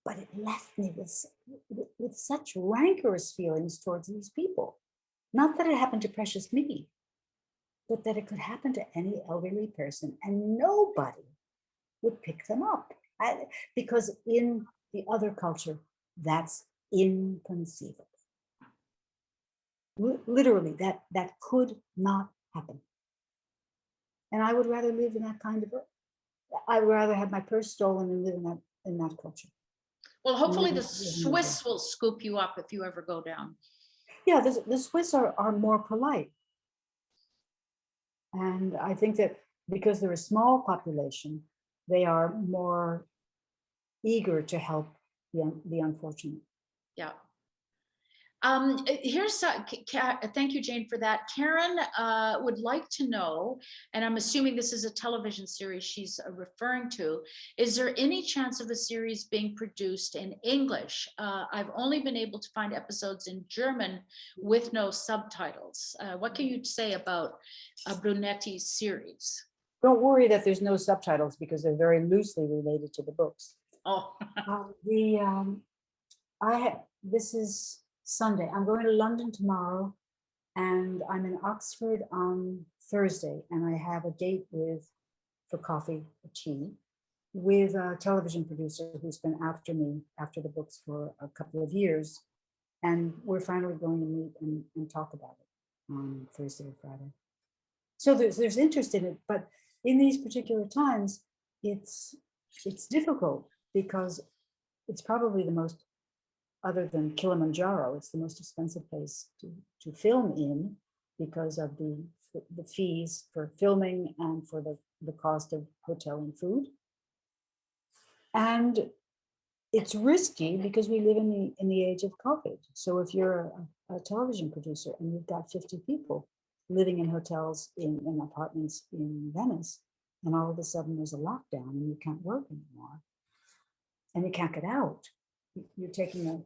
But it left me with such rancorous feelings towards these people. Not that it happened to precious me, but that it could happen to any elderly person and nobody would pick them up. Because in the other culture, that's inconceivable. Literally, that could not happen. And I would rather live in that kind of, I would rather have my purse stolen and live in that culture. Well, hopefully the Swiss will scoop you up if you ever go down. Yeah, the Swiss are more polite. And I think that because they're a small population, they are more eager to help the unfortunate. Yeah. Here's thank you, Jane, for that. Karen would like to know, and I'm assuming this is a television series she's referring to. Is there any chance of a series being produced in English? I've only been able to find episodes in German with no subtitles. What can you say about Brunetti's series? Don't worry that there's no subtitles because they're very loosely related to the books. Oh, This is Sunday. I'm going to London tomorrow, and I'm in Oxford on Thursday, and I have a date for coffee or tea with a television producer who's been after me after the books for a couple of years, and we're finally going to meet and talk about it on Thursday or Friday. So there's interest in it, but in these particular times, it's difficult because it's probably the most, other than Kilimanjaro, it's the most expensive place to film in because of the fees for filming and for the cost of hotel and food. And it's risky because we live in the age of COVID. So if you're a television producer and you've got 50 people living in hotels in apartments in Venice, and all of a sudden there's a lockdown and you can't work anymore and you can't get out, you're taking an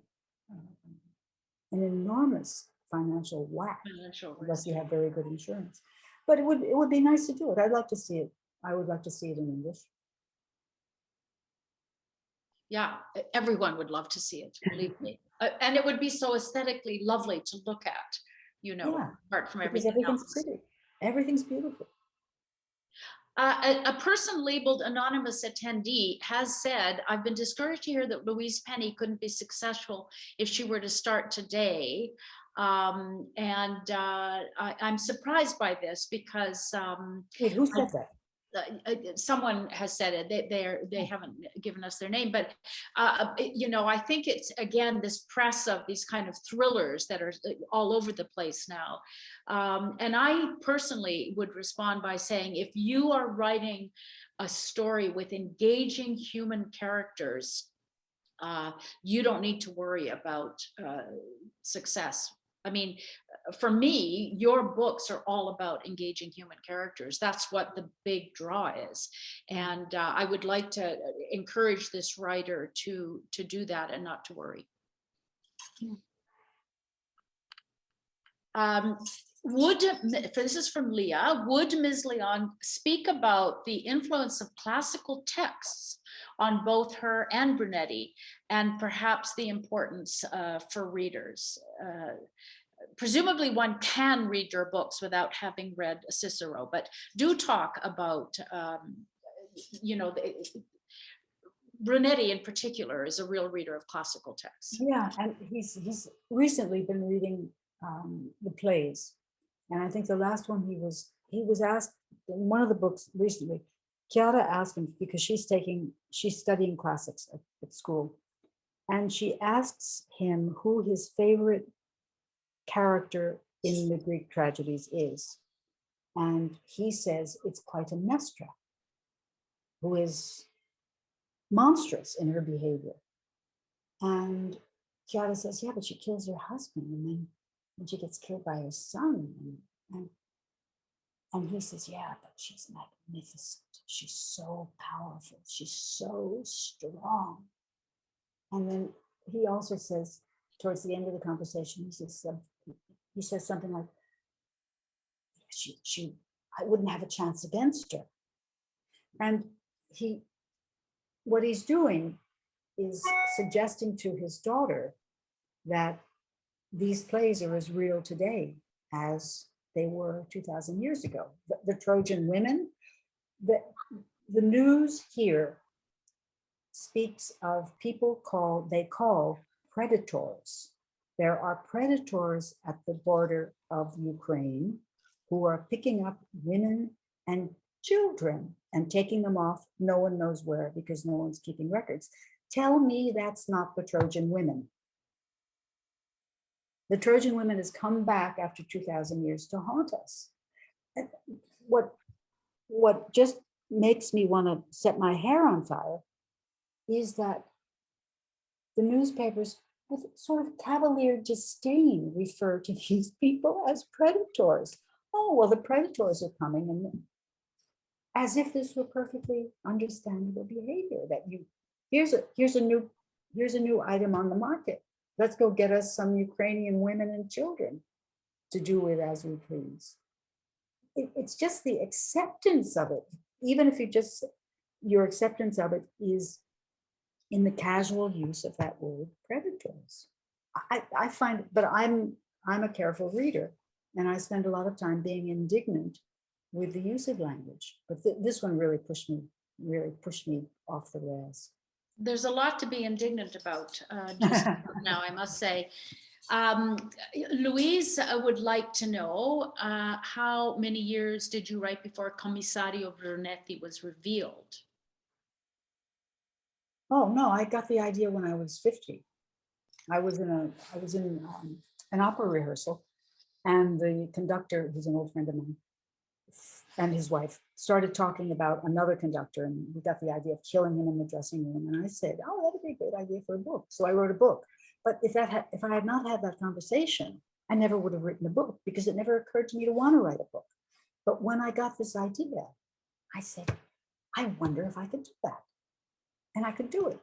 enormous financial whack unless you have very good insurance. But it would be nice to do it. I'd like to see it. I would like to see it in English. yeah, everyone would love to see it, believe me. And it would be so aesthetically lovely to look at, you know, Yeah, apart from because everything everything's else. pretty. Everything's beautiful. A person labeled anonymous attendee has said, I've been discouraged to hear that Louise Penny couldn't be successful if she were to start today. I'm surprised by this because Wait, who said that? someone has said it. They haven't given us their name, but you know, I think it's again this press of these kind of thrillers that are all over the place now. And I personally would respond by saying, if you are writing a story with engaging human characters, you don't need to worry about success. I mean, for me, your books are all about engaging human characters. That's what the big draw is. And I would like to encourage this writer to do that and not to worry. This is from Leah. Would Ms. Leon speak about the influence of classical texts on both her and Brunetti, and perhaps the importance for readers? Presumably one can read your books without having read Cicero, but do talk about, you know, Brunetti in particular is a real reader of classical texts. Yeah, and he's recently been reading the plays, and I think the last one he was asked in one of the books recently. Chiara asked him because she's studying classics at school, and she asks him who his favorite character in the Greek tragedies is, and he says it's Clytemnestra, who is monstrous in her behavior. And Chiara says, yeah, but she kills her husband, and then she gets killed by her son, and he says, yeah, but she's magnificent. She's so powerful. She's so strong. And then he also says, towards the end of the conversation, he says something like, I wouldn't have a chance against her. And what he's doing is suggesting to his daughter that these plays are as real today as they were 2,000 years ago. The Trojan women, the news here speaks of people they call predators. There are predators at the border of Ukraine who are picking up women and children and taking them off no one knows where because no one's keeping records. Tell me that's not the Trojan women. The Trojan women has come back after 2,000 years to haunt us. what just makes me want to set my hair on fire is that the newspapers, with sort of cavalier disdain, refer to these people as predators. Oh, well, the predators are coming, and as if this were perfectly understandable behavior. That here's a new item on the market. Let's go get us some Ukrainian women and children to do it as we please. It's just the acceptance of it. Even if your acceptance of it is in the casual use of that word predators. I find, but I'm a careful reader, and I spend a lot of time being indignant with the use of language. But this one really pushed me off the rails. There's a lot to be indignant about just now, I must say. Louise would like to know how many years did you write before Commissario Brunetti was revealed? Oh no, I got the idea when I was 50. I was in an opera rehearsal, and the conductor, who's an old friend of mine, and his wife started talking about another conductor, and we got the idea of killing him in the dressing room. And I said, "Oh, that'd be a great idea for a book." So I wrote a book. But if I had not had that conversation, I never would have written a book, because it never occurred to me to want to write a book. But when I got this idea, I said, "I wonder if I could do that," and I could do it.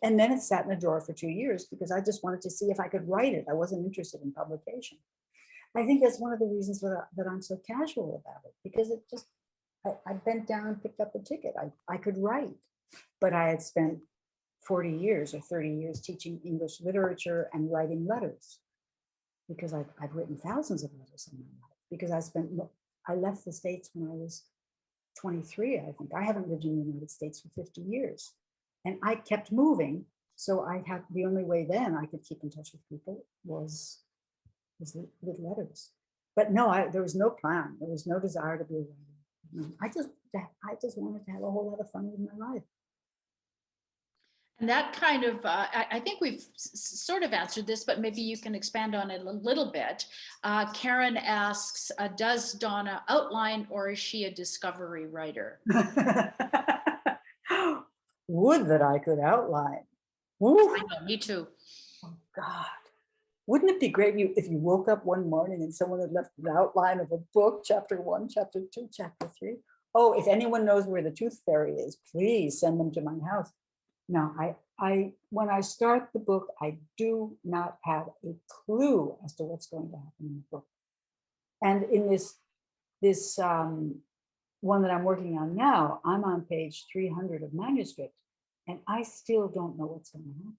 And then it sat in a drawer for 2 years, because I just wanted to see if I could write it. I wasn't interested in publication. I think that's one of the reasons that I'm so casual about it, because it just, I bent down and picked up the ticket. I could write, but I had spent 40 years or 30 years teaching English literature and writing letters, because I've written thousands of letters in my life, because I left the States when I was 23, I think. I haven't lived in the United States for 50 years. And I kept moving. So the only way then I could keep in touch with people was with letters. But no, there was no plan. There was no desire to be a writer. No, I just wanted to have a whole lot of fun with my life. And that kind of, I think we've sort of answered this, but maybe you can expand on it a little bit. Karen asks, does Donna outline, or is she a discovery writer? Would that I could outline. I know, me too. Oh God. Wouldn't it be great if you woke up one morning and someone had left an outline of a book, chapter 1, chapter 2, chapter 3? Oh, if anyone knows where the tooth fairy is, please send them to my house. No, when I start the book, I do not have a clue as to what's going to happen in the book. And in this one that I'm working on now, I'm on page 300 of manuscript, and I still don't know what's going to happen.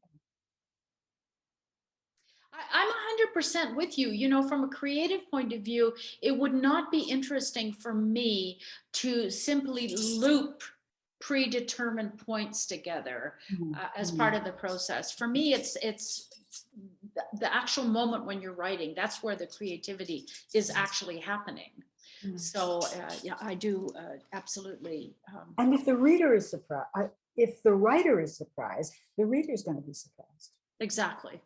I'm 100% with you. You know, from a creative point of view, it would not be interesting for me to simply loop predetermined points together as part of the process. For me, it's the actual moment when you're writing. That's where the creativity is actually happening. So yeah, I do absolutely. And if the reader is surprised, if the writer is surprised, the reader is going to be surprised. Exactly.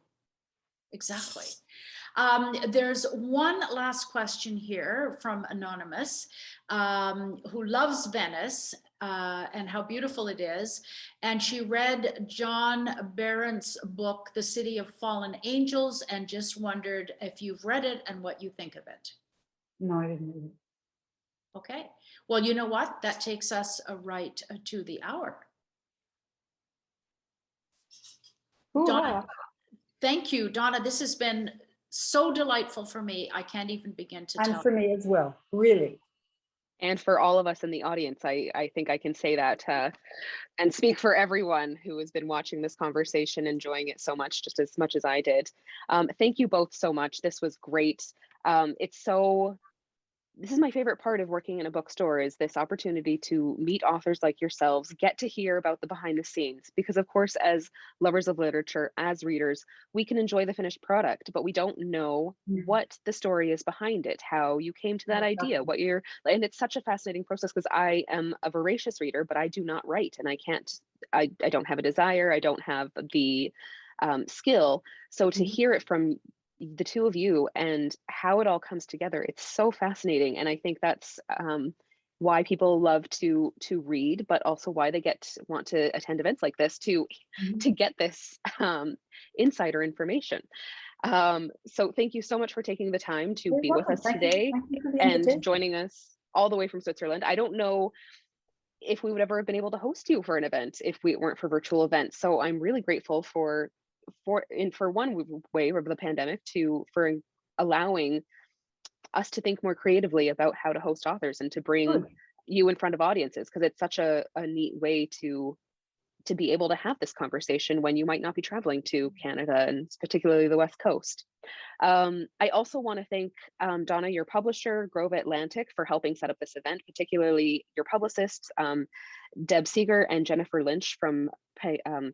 There's one last question here from Anonymous, who loves Venice and how beautiful it is. And she read John Barrett's book, The City of Fallen Angels, and just wondered if you've read it and what you think of it. No, I didn't read it. Okay. Well, you know what? That takes us right to the hour. Donna, thank you, Donna. This has been so delightful for me. I can't even begin to tell. And for me as well, really. And for all of us in the audience, I think I can say that and speak for everyone who has been watching this conversation, enjoying it so much, just as much as I did. Thank you both so much. This was great. This is my favorite part of working in a bookstore, is this opportunity to meet authors like yourselves, get to hear about the behind the scenes, because of course, as lovers of literature, as readers, we can enjoy the finished product, but we don't know what the story is behind it, how you came to that idea, and it's such a fascinating process, because I am a voracious reader, but I do not write, and I don't have a desire, I don't have the skill. So to hear it from the two of you and how it all comes together, it's so fascinating. And I think that's why people love to read, but also why they want to attend events like this to Mhm. get this insider information. So thank you so much for taking the time to You're be with welcome. us today Thank you for the and invitation. joining us all the way from Switzerland. I don't know if we would ever have been able to host you for an event if we weren't for virtual events. So I'm really grateful for one way of the pandemic for allowing us to think more creatively about how to host authors and to bring Good. you in front of audiences, because it's such a neat way to be able to have this conversation when you might not be traveling to Canada and particularly the West Coast. I also want to thank Donna, your publisher, Grove Atlantic, for helping set up this event, particularly your publicists, Deb Seeger and Jennifer Lynch from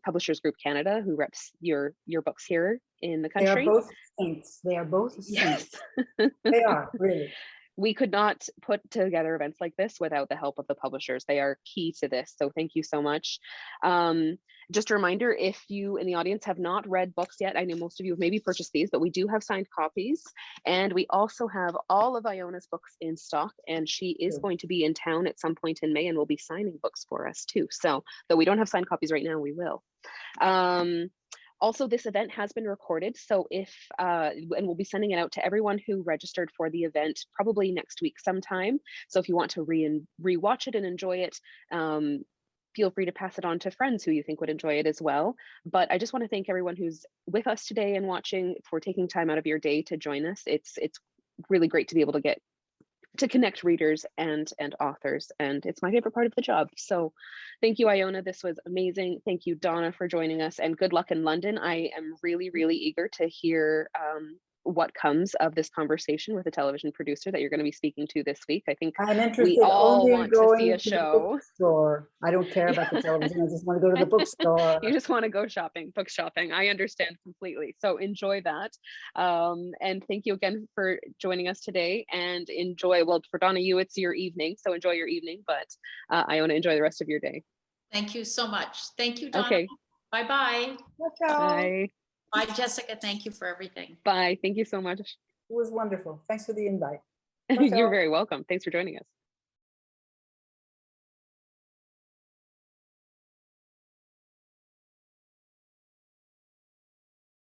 Publishers Group Canada, who reps your books here in the They are country. both saints. They are both Yes. saints. They are, really. We could not put together events like this without the help of the publishers. They are key to this. So thank you so much. Just a reminder, if you in the audience have not read books yet, I know most of you have maybe purchased these, but we do have signed copies. And we also have all of Iona's books in stock. And she is Good. going to be in town at some point in May and will be signing books for us too. So though we don't have signed copies right now, we will. Also, this event has been recorded, so and we'll be sending it out to everyone who registered for the event probably next week sometime. So if you want to re-watch it and enjoy it, feel free to pass it on to friends who you think would enjoy it as well. But I just want to thank everyone who's with us today and watching for taking time out of your day to join us. It's really great to be able to connect readers and authors, and it's my favorite part of the job. So thank you, Iona. This was amazing. Thank you, Donna, for joining us, and good luck in London. I am really, really eager to hear what comes of this conversation with a television producer that you're going to be speaking to this week. I think I'm we interested all only in want to see going a to the show. bookstore. I don't care about the television. I just want to go to the bookstore. You just want to go shopping, book shopping. I understand completely. So enjoy that. And thank you again for joining us today, and enjoy, well, for Donna, it's your evening. So enjoy your evening, but Iona, enjoy the rest of your day. Thank you so much. Thank you, Donna. Okay. Bye-bye. Ciao. Bye. Bye, Jessica. Thank you for everything. Bye. Thank you so much. It was wonderful. Thanks for the invite. You're Ciao. very welcome. Thanks for joining us.